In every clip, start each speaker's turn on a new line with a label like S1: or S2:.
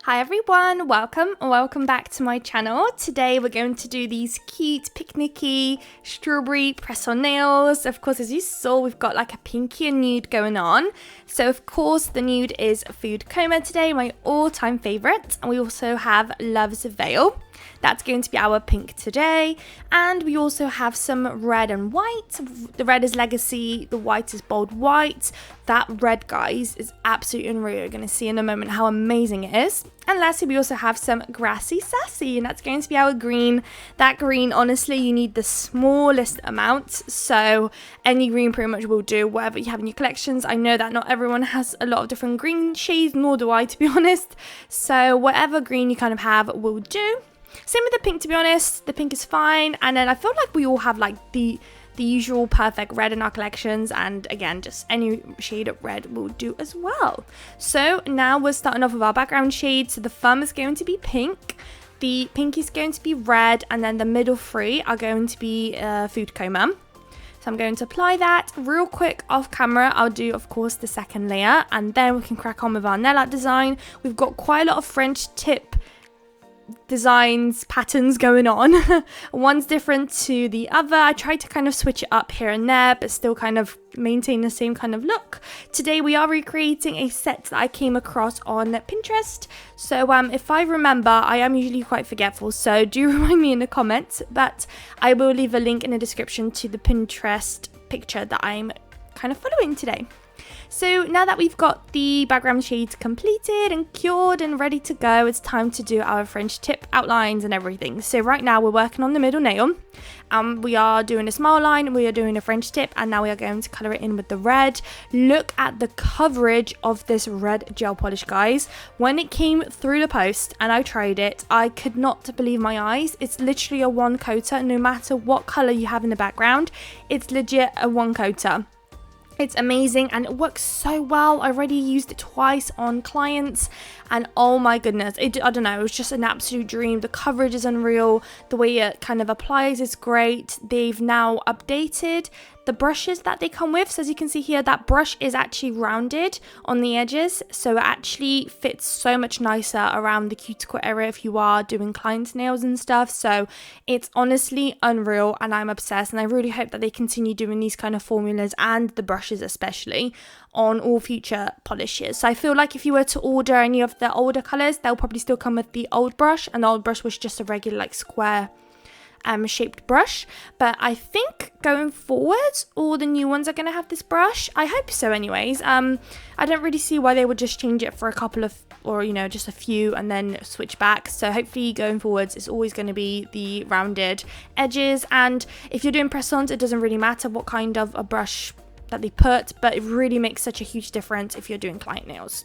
S1: Hi everyone, welcome back to my channel. Today we're going to do these cute picnicky strawberry press-on nails. Of course, as you saw, we've got like a pinky and nude going on. So of course the nude is Food Coma today, my all-time favorite. And we also have Love's Veil. That's going to be our pink today. And we also have some red and white. The red is Legacy, the white is Bold White. That red, guys, is absolutely unreal. You're going to see in a moment how amazing it is. And lastly, we also have some Grassy Sassy, and that's going to be our green. That green, honestly, you need the smallest amount. So any green pretty much will do, whatever you have in your collections. I know that not everyone has a lot of different green shades, nor do I, to be honest. So whatever green you kind of have will do. Same with the pink, to be honest. The pink is fine. And then I feel like we all have like the usual perfect red in our collections, and again, just any shade of red will do as well. So now we're starting off with our background shade. So the thumb is going to be pink, the pink is going to be red, and then the middle three are going to be Food Coma. So I'm going to apply that real quick off camera. I'll do, of course, the second layer, and then we can crack on with our nail art design. We've got quite a lot of French tip designs, patterns going on. One's different to the other. I tried to kind of switch it up here and there, but still kind of maintain the same kind of look. Today we are recreating a set that I came across on Pinterest. So if I remember, I am usually quite forgetful, so do remind me in the comments, but I will leave a link in the description to the Pinterest picture that I'm kind of following today. So now that we've got the background shades completed and cured and ready to go, it's time to do our French tip outlines and everything. So right now we're working on the middle nail. We are doing a smile line, we are doing a French tip, and now we are going to colour it in with the red. Look at the coverage of this red gel polish, guys. When it came through the post and I tried it, I could not believe my eyes. It's literally a one coater. No matter what colour you have in the background, it's legit a one coater. It's amazing and it works so well. I already used it twice on clients and oh my goodness, I don't know, it was just an absolute dream. The coverage is unreal. The way it kind of applies is great. They've now updated the brushes that they come with. So as you can see here, that brush is actually rounded on the edges. So it actually fits so much nicer around the cuticle area if you are doing client nails and stuff. So it's honestly unreal and I'm obsessed. And I really hope that they continue doing these kind of formulas and the brushes especially on all future polishes. So I feel like if you were to order any of the older colors, they'll probably still come with the old brush, and the old brush was just a regular like square shaped brush. But I think going forward all the new ones are going to have this brush. I hope so anyways. I don't really see why they would just change it for a couple of, or you know, just a few and then switch back. So hopefully going forwards it's always going to be the rounded edges. And if you're doing press-ons, it doesn't really matter what kind of a brush that they put, but it really makes such a huge difference if you're doing client nails.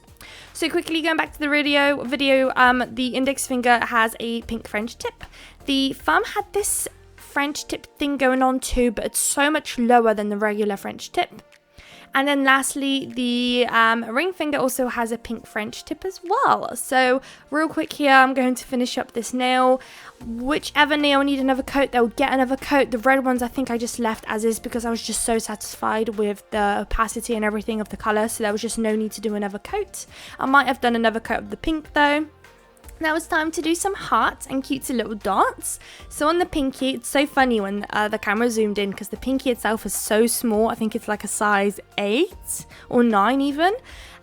S1: So quickly going back to the video, the index finger has a pink French tip. The thumb had this French tip thing going on too, but it's so much lower than the regular French tip. And then lastly, the ring finger also has a pink French tip as well. So real quick here, I'm going to finish up this nail. Whichever nail need another coat, they'll get another coat. The red ones I think I just left as is because I was just so satisfied with the opacity and everything of the colour. So there was just no need to do another coat. I might have done another coat of the pink though. Now it's time to do some hearts and cutesy little dots. So on the pinky, it's so funny when the camera zoomed in because the pinky itself is so small. I think it's like a size 8 or 9 even.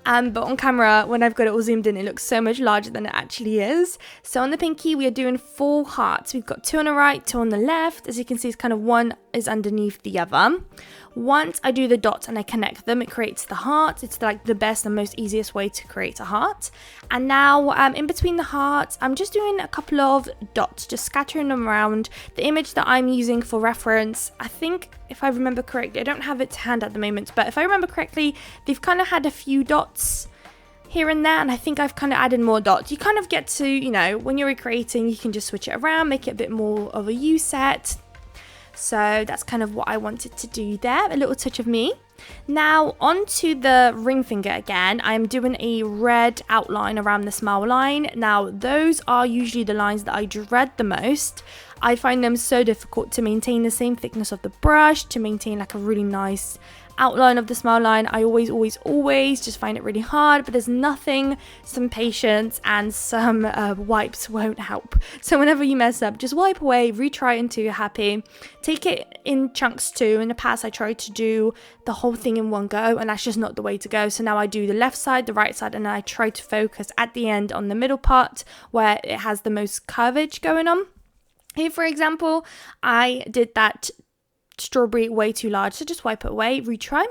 S1: But on camera, when I've got it all zoomed in, it looks so much larger than it actually is. So on the pinky, we are doing 4 hearts. We've got 2 on the right, 2 on the left. As you can see, it's kind of one is underneath the other. Once I do the dots and I connect them, it creates the heart. It's like the best and most easiest way to create a heart. And now in between the hearts, I'm just doing a couple of dots, just scattering them around. The image that I'm using for reference, I think if I remember correctly, I don't have it to hand at the moment, but if I remember correctly, they've kind of had a few dots here and there, and I think I've kind of added more dots. You kind of get to, you know, when you're recreating, you can just switch it around, make it a bit more of a U set. So that's kind of what I wanted to do there, a little touch of me. Now onto the ring finger again. I'm doing a red outline around the smile line. Now those are usually the lines that I dread the most. I find them so difficult to maintain the same thickness of the brush, to maintain like a really nice outline of the smile line, I always just find it really hard, but there's nothing some patience and some wipes won't help. So whenever you mess up, just wipe away, retry until you're happy. Take it in chunks too. In the past I tried to do the whole thing in one go, and that's just not the way to go. So now I do the left side, the right side, and then I try to focus at the end on the middle part where it has the most curvage going on. Here, for example, I did that strawberry way too large, so just wipe it away, retry.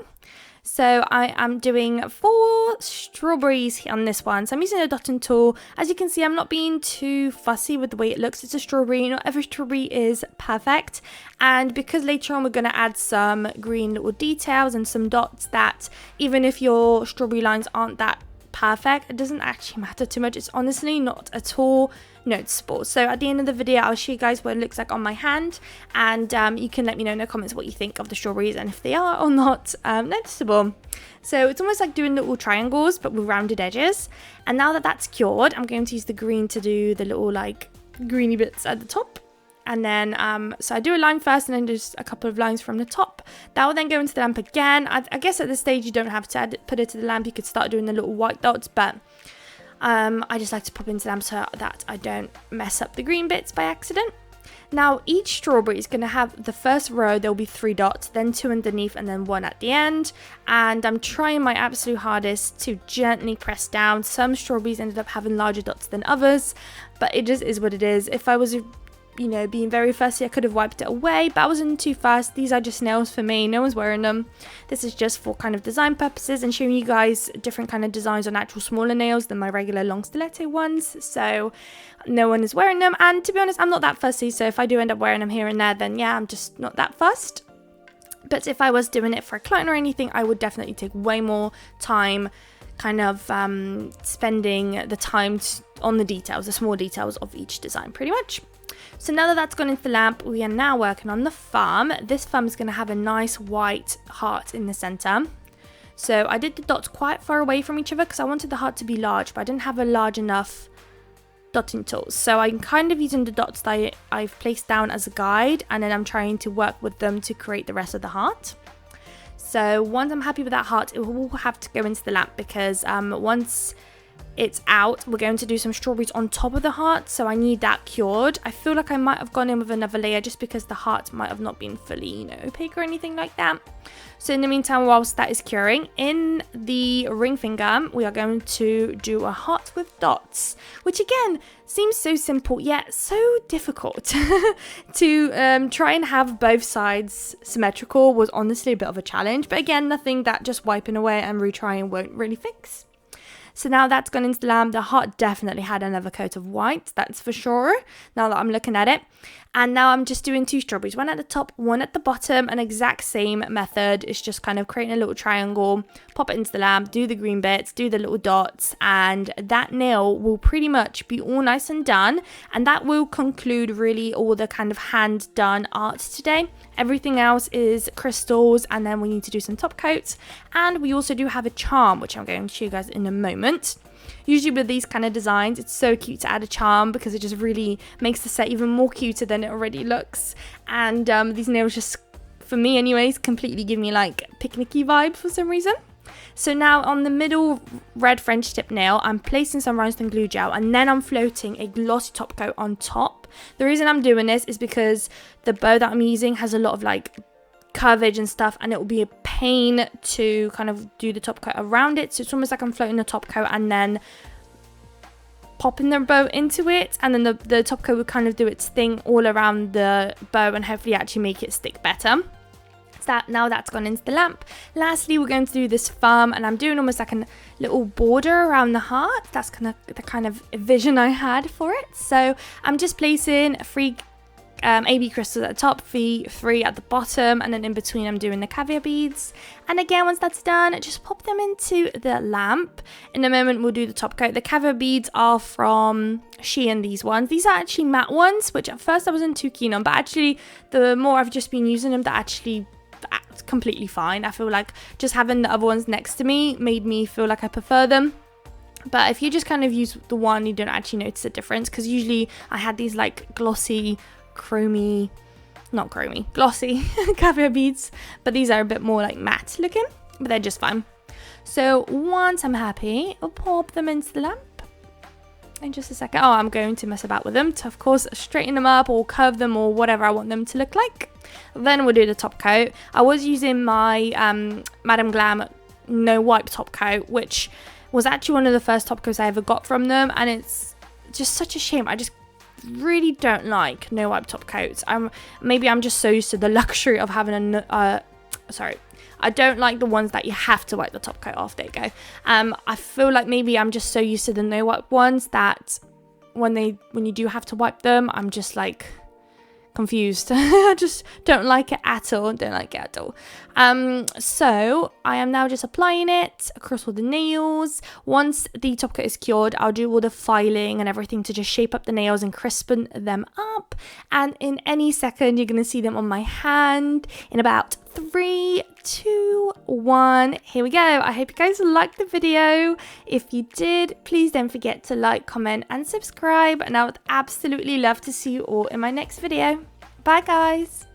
S1: So I am doing 4 strawberries on this one. So I'm using a dotting tool. As you can see, I'm not being too fussy with the way it looks. It's a strawberry. Not every strawberry is perfect. And because later on we're going to add some green little details and some dots, that even if your strawberry lines aren't that perfect, it doesn't actually matter too much. It's honestly not at all noticeable. So at the end of the video, I'll show you guys what it looks like on my hand, and you can let me know in the comments what you think of the strawberries and if they are or not noticeable. So it's almost like doing little triangles but with rounded edges. And now that that's cured, I'm going to use the green to do the little like greeny bits at the top. And then so I do a line first and then just a couple of lines from the top. That will then go into the lamp again. I guess at this stage you don't have to put it to the lamp. You could start doing the little white dots, but I just like to pop into the lamp so that I don't mess up the green bits by accident. Now each strawberry is going to have the first row, there will be 3 dots, then 2 underneath and then 1 at the end. And I'm trying my absolute hardest to gently press down. Some strawberries ended up having larger dots than others, but it just is what it is. If I was being very fussy, I could have wiped it away, but I wasn't too fast. These are just nails for me. No one's wearing them. This is just for kind of design purposes and showing you guys different kind of designs on actual smaller nails than my regular long stiletto ones. So no one is wearing them. And to be honest, I'm not that fussy. So if I do end up wearing them here and there, then yeah, I'm just not that fussed. But if I was doing it for a client or anything, I would definitely take way more time kind of spending the time on the details, the small details of each design pretty much. So now that that's gone into the lamp, we are now working on the thumb. This thumb is going to have a nice white heart in the center. So I did the dots quite far away from each other because I wanted the heart to be large, but I didn't have a large enough dotting tool. So I'm kind of using the dots that I've placed down as a guide, and then I'm trying to work with them to create the rest of the heart. So once I'm happy with that heart, it will have to go into the lamp because once it's out, we're going to do some strawberries on top of the heart, so I need that cured. I feel like I might have gone in with another layer just because the heart might have not been fully, opaque or anything like that. So in the meantime, whilst that is curing, in the ring finger, we are going to do a heart with dots, which again seems so simple yet so difficult. To try and have both sides symmetrical was honestly a bit of a challenge, but again, nothing that just wiping away and retrying won't really fix. So now that's gone into the lamp. The heart definitely had another coat of white, that's for sure, now that I'm looking at it. And now I'm just doing 2 strawberries, one at the top, one at the bottom, an exact same method. It's just kind of creating a little triangle, pop it into the lamp, do the green bits, do the little dots, and that nail will pretty much be all nice and done. And that will conclude really all the kind of hand done art today. Everything else is crystals, and then we need to do some top coats. And we also do have a charm, which I'm going to show you guys in a moment. Usually with these kind of designs, it's so cute to add a charm because it just really makes the set even more cuter than it already looks. And these nails just, for me anyways, completely give me like picnicky vibe for some reason. So now on the middle red French tip nail, I'm placing some rhinestone glue gel, and then I'm floating a glossy top coat on top. The reason I'm doing this is because the bow that I'm using has a lot of like curvage and stuff, and it will be a pain to kind of do the top coat around it. So it's almost like I'm floating the top coat and then popping the bow into it, and then the top coat will kind of do its thing all around the bow and hopefully actually make it stick better. So now that's gone into the lamp. Lastly, we're going to do this thumb, and I'm doing almost like a little border around the heart. That's kind of the kind of vision I had for it. So I'm just placing 3 AB crystals at the top, 3 at the bottom, and then in between I'm doing the caviar beads. And again, once that's done, just pop them into the lamp. In a moment we'll do the top coat. The caviar beads are from Shein, these ones. These are actually matte ones, which at first I wasn't too keen on, but actually the more I've just been using them, they're actually completely fine. I feel like just having the other ones next to me made me feel like I prefer them. But if you just kind of use the one, you don't actually notice a difference, because usually I had these like glossy chromy not chromy, glossy caviar beads, but these are a bit more like matte looking, but they're just fine. So once I'm happy, I'll pop them into the lamp. In just a second. Oh, I'm going to mess about with them to, of course, straighten them up or curve them or whatever I want them to look like. Then we'll do the top coat. I was using my Madame Glam no wipe top coat, which was actually one of the first top coats I ever got from them, and it's just such a shame. I just really don't like no wipe top coats. Maybe I'm just so used to the luxury of having I don't like the ones that you have to wipe the top coat off. There you go. I feel like maybe I'm just so used to the no wipe ones that when you do have to wipe them, I'm just like confused. I just don't like it at all. So I am now just applying it across all the nails. Once the top coat is cured, I'll do all the filing and everything to just shape up the nails and crispen them up. And in any second, you're going to see them on my hand in about 3, 2, 1. Here we go. I hope you guys liked the video. If you did, please don't forget to like, comment and subscribe, and I would absolutely love to see you all in my next video. Bye guys.